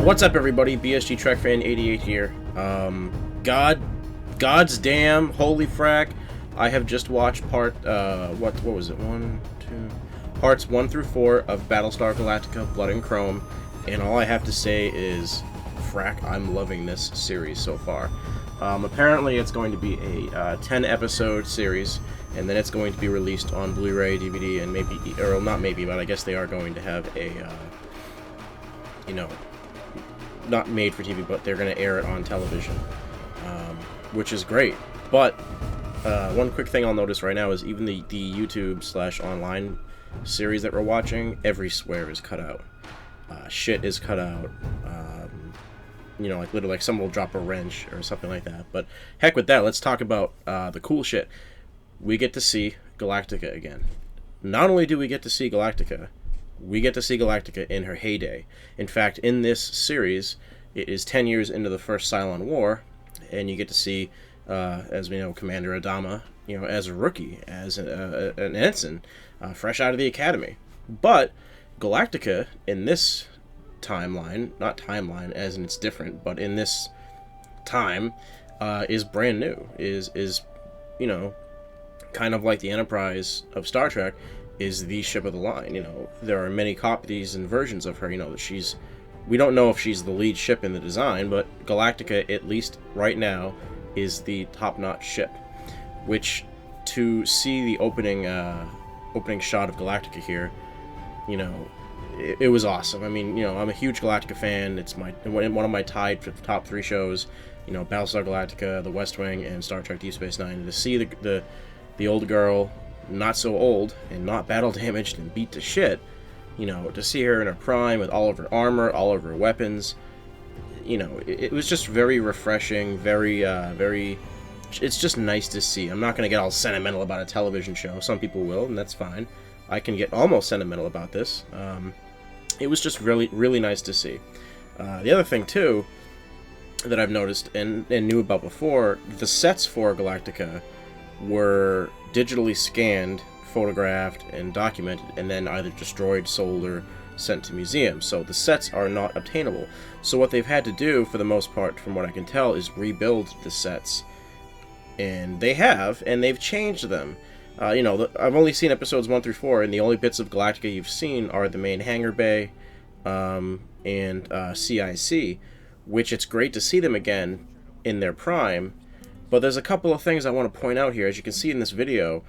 What's up, everybody? BSG Trek Fan 88 here. God's damn, holy frack! I have just watched what was it? Parts 1 through 4 of Battlestar Galactica: Blood and Chrome, and all I have to say is, frack, I'm loving this series so far. Apparently, it's going to be a 10-episode series, and then it's going to be released on Blu-ray, DVD, and maybe, or not maybe, but I guess they are going to have a, not made for TV, but they're going to air it on television, which is great. But one quick thing I'll notice right now is even the YouTube/online series that we're watching, every swear is cut out. Shit is cut out. Like literally, like someone will drop a wrench or something like that. But heck with that, let's talk about the cool shit. We get to see Galactica again. Not only do we get to see Galactica, we get to see Galactica in her heyday. In fact, in this series, it is 10 years into the first Cylon War, and you get to see, as we know, Commander Adama, as a rookie, as an ensign, fresh out of the academy. But Galactica, in this timeline, not timeline as in it's different, but in this time, is brand new, is kind of like the Enterprise of Star Trek, is the ship of the line. There are many copies and versions of her, that we don't know if she's the lead ship in the design, but Galactica, at least right now, is the top-notch ship. Which, to see the opening shot of Galactica here, it was awesome. I mean, I'm a huge Galactica fan. It's one of my tied for the top 3 shows, Battlestar Galactica, The West Wing, and Star Trek Deep Space Nine. And to see the old girl, not so old and not battle damaged and beat to shit, to see her in her prime with all of her armor, all of her weapons, it was just very refreshing, very it's just nice to see. I'm not going to get all sentimental about a television show. Some people will, and that's fine. I can get almost sentimental about this. It was just really, really nice to see. The other thing, too, that I've noticed and knew about before, the sets for Galactica were digitally scanned, photographed, and documented, and then either destroyed, sold, or sent to museums. So the sets are not obtainable. So what they've had to do, for the most part, from what I can tell, is rebuild the sets. And they have, and they've changed them. I've only seen episodes 1 through 4, and the only bits of Galactica you've seen are the main hangar bay and CIC, which it's great to see them again in their prime. But there's a couple of things I want to point out here. As you can see in this video,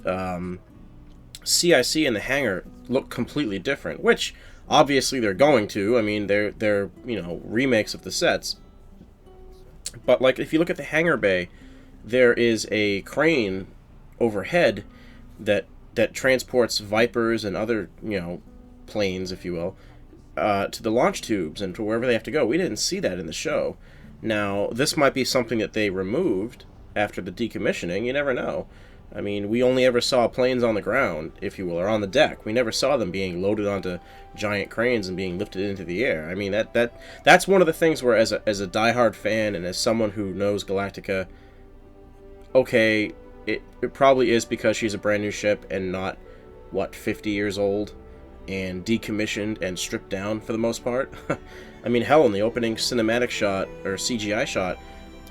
CIC and the hangar look completely different, which obviously they're going to. I mean, they're remakes of the sets. But like, if you look at the hangar bay, there is a crane overhead that transports Vipers and other planes, if you will, to the launch tubes and to wherever they have to go. We didn't see that in the show. Now, this might be something that they removed after the decommissioning. You never know. I mean, we only ever saw planes on the ground, if you will, or on the deck. We never saw them being loaded onto giant cranes and being lifted into the air. I mean, that's one of the things where, as a diehard fan and as someone who knows Galactica, okay, it probably is because she's a brand new ship and not, 50 years old and decommissioned and stripped down for the most part. I mean, hell, in the opening cinematic shot, or CGI shot,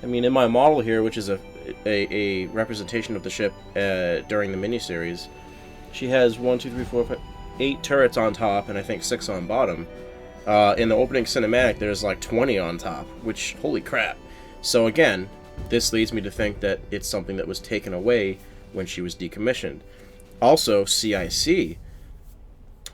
I mean, in my model here, which is a representation of the ship during the miniseries, she has 8 turrets on top, and I think 6 on bottom. In the opening cinematic, there's like 20 on top, which, holy crap. So again, this leads me to think that it's something that was taken away when she was decommissioned. Also, CIC,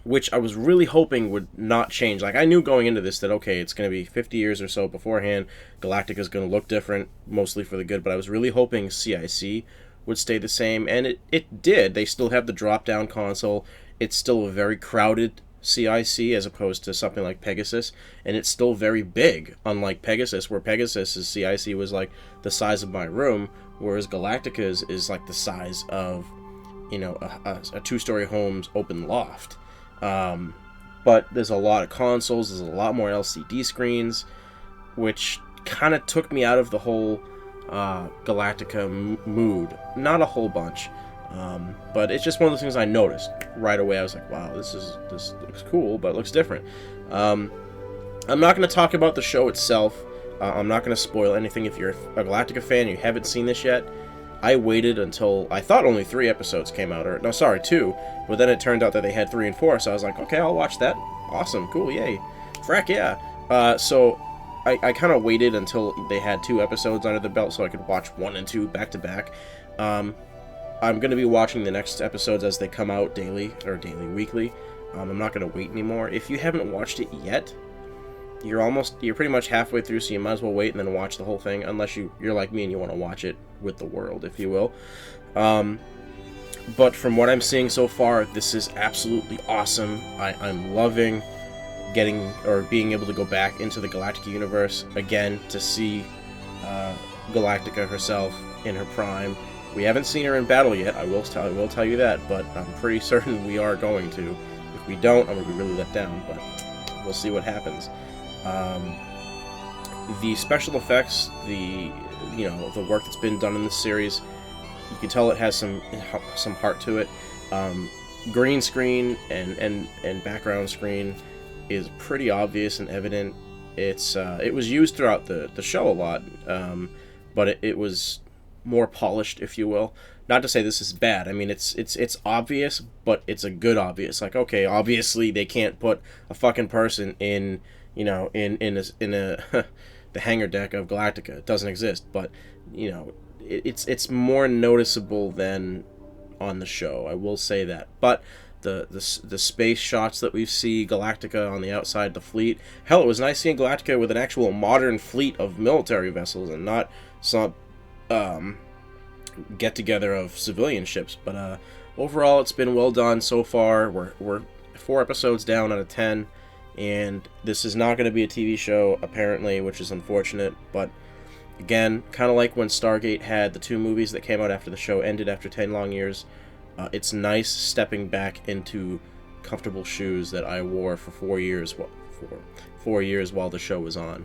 which I was really hoping would not change. Like, I knew going into this that, okay, it's going to be 50 years or so beforehand, Galactica's going to look different, mostly for the good, but I was really hoping CIC would stay the same, and it did. They still have the drop-down console. It's still a very crowded CIC as opposed to something like Pegasus, and it's still very big, unlike Pegasus, where Pegasus's CIC was like the size of my room, whereas Galactica's is like the size of, a 2-story home's open loft. But there's a lot of consoles, there's a lot more LCD screens, which kind of took me out of the whole Galactica mood. Not a whole bunch, but it's just one of those things I noticed right away. I was like, wow, this looks cool, but it looks different. I'm not going to talk about the show itself. I'm not going to spoil anything. If you're a Galactica fan and you haven't seen this yet, I waited until I thought only 3 episodes came out, or no, sorry, 2. But then it turned out that they had 3 and 4, so I was like, okay, I'll watch that. Awesome, cool, yay, frack yeah. So I kind of waited until they had 2 episodes under the belt so I could watch 1 and 2 back to back. I'm going to be watching the next episodes as they come out daily, or weekly. I'm not going to wait anymore. If you haven't watched it yet, you're pretty much halfway through, so you might as well wait and then watch the whole thing, unless you're like me and you want to watch it with the world, if you will. But from what I'm seeing so far, this is absolutely awesome. I'm loving being able to go back into the Galactica universe again to see Galactica herself in her prime. We haven't seen her in battle yet, I will tell you that, but I'm pretty certain we are going to. If we don't, I'm going to be really let down, but we'll see what happens. The special effects, the work that's been done in this series, you can tell it has some heart to it. Green screen and background screen is pretty obvious and evident. It was used throughout the show a lot, but it was more polished, if you will. Not to say this is bad. I mean, it's obvious, but it's a good obvious. Like, okay, obviously they can't put a fucking person in the hangar deck of Galactica. It doesn't exist, but it's more noticeable than on the show. I will say that. But the space shots that we see Galactica on the outside the fleet. Hell, it was nice seeing Galactica with an actual modern fleet of military vessels and not some get together of civilian ships. But overall, it's been well done so far. We're 4 episodes down out of 10. And this is not going to be a TV show, apparently, which is unfortunate. But, again, kind of like when Stargate had the 2 movies that came out after the show ended after 10 long years, it's nice stepping back into comfortable shoes that I wore for 4 years, while the show was on.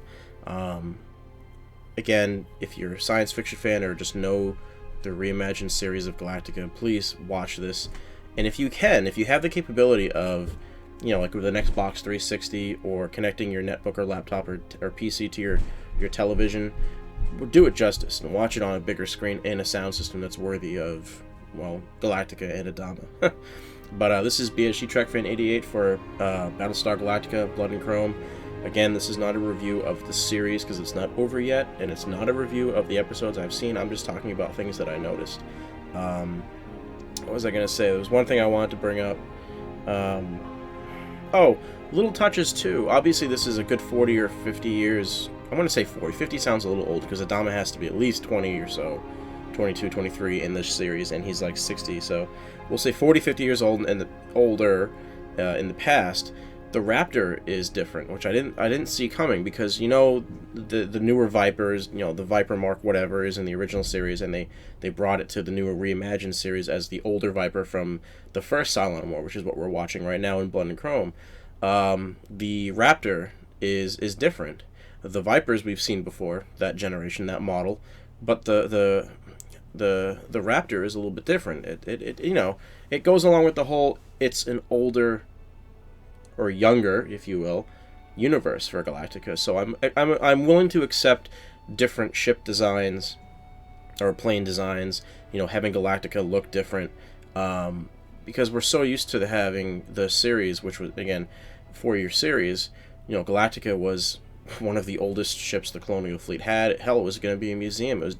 Again, if you're a science fiction fan or just know the reimagined series of Galactica, please watch this. And if you have the capability of, like with an Xbox 360 or connecting your netbook or laptop or PC to your television, do it justice and watch it on a bigger screen and a sound system that's worthy of, well, Galactica and Adama. But this is BSG Trek Fan 88 for Battlestar Galactica, Blood and Chrome. Again, this is not a review of the series because it's not over yet, and it's not a review of the episodes I've seen. I'm just talking about things that I noticed. What was I going to say? There was one thing I wanted to bring up. Oh, little touches too. Obviously, this is a good 40 or 50 years. I want to say 40. 50 sounds a little old because Adama has to be at least 20 or so. 22, 23 in this series, and he's like 60. So we'll say 40, 50 years old and older in the past. The Raptor is different, which I didn't see coming because the newer Vipers, the Viper Mark whatever is in the original series, and they brought it to the newer reimagined series as the older Viper from the first Cylon War, which is what we're watching right now in Blood and Chrome. The Raptor is different. The Vipers we've seen before, that generation, that model, but the Raptor is a little bit different. It goes along with the whole it's an older or younger, if you will, universe for Galactica. So I'm willing to accept different ship designs or plane designs, having Galactica look different, because we're so used to having the series, which was again 4-year series. Galactica was one of the oldest ships the Colonial Fleet had. Hell, it was going to be a museum. It was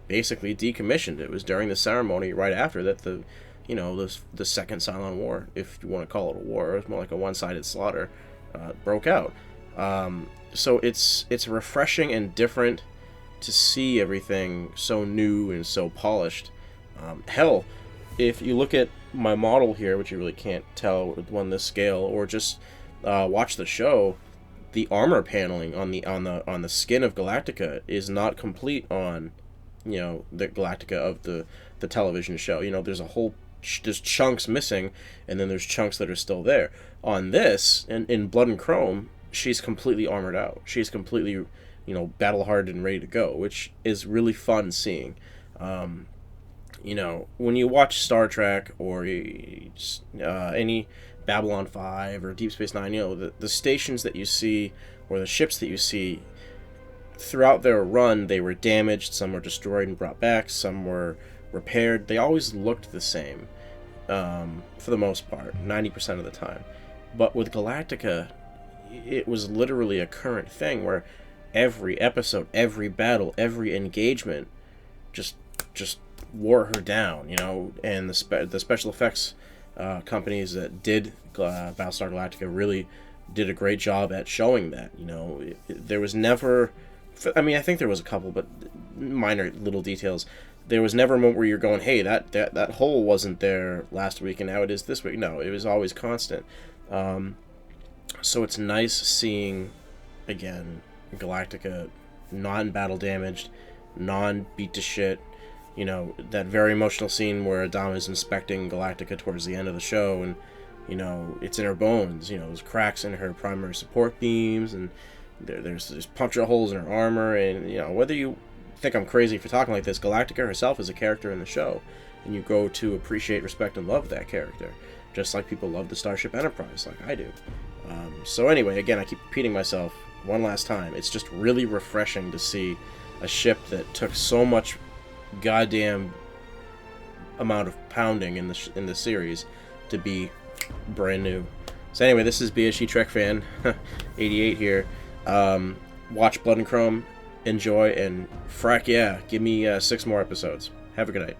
basically decommissioned. It was during the ceremony right after that the second Cylon War, if you want to call it a war, it was more like a one-sided slaughter, broke out. So it's refreshing and different to see everything so new and so polished. Hell, if you look at my model here, which you really can't tell on this scale, or just watch the show, the armor paneling on the skin of Galactica is not complete on the Galactica of the television show. There's chunks missing, and then there's chunks that are still there. On this, in Blood and Chrome, she's completely armored out. She's completely, battle hardened and ready to go, which is really fun seeing. When you watch Star Trek or any Babylon 5 or Deep Space Nine, the stations that you see or the ships that you see throughout their run, they were damaged, some were destroyed and brought back, some were repaired. They always looked the same, for the most part, 90% of the time. But with Galactica, it was literally a current thing where every episode, every battle, every engagement just wore her down, and the special effects companies that did Battlestar Galactica really did a great job at showing that. There was never, I mean, I think there was a couple, but minor little details. There was never a moment where you're going, hey, that hole wasn't there last week and now it is this week. No, it was always constant. So it's nice seeing, again, Galactica non-battle damaged, non-beat to shit. That very emotional scene where Adama is inspecting Galactica towards the end of the show, and, it's in her bones. There's cracks in her primary support beams, and there's puncture holes in her armor, and, whether you think I'm crazy for talking like this, Galactica herself is a character in the show, and you grow to appreciate, respect, and love that character, just like people love the Starship Enterprise, like I do. So anyway, again, I keep repeating myself one last time. It's just really refreshing to see a ship that took so much goddamn amount of pounding in the series to be brand new. So anyway, this is BSG Trek Fan 88 here. Watch Blood and Chrome, enjoy, and frack yeah, give me 6 more episodes. Have a good night.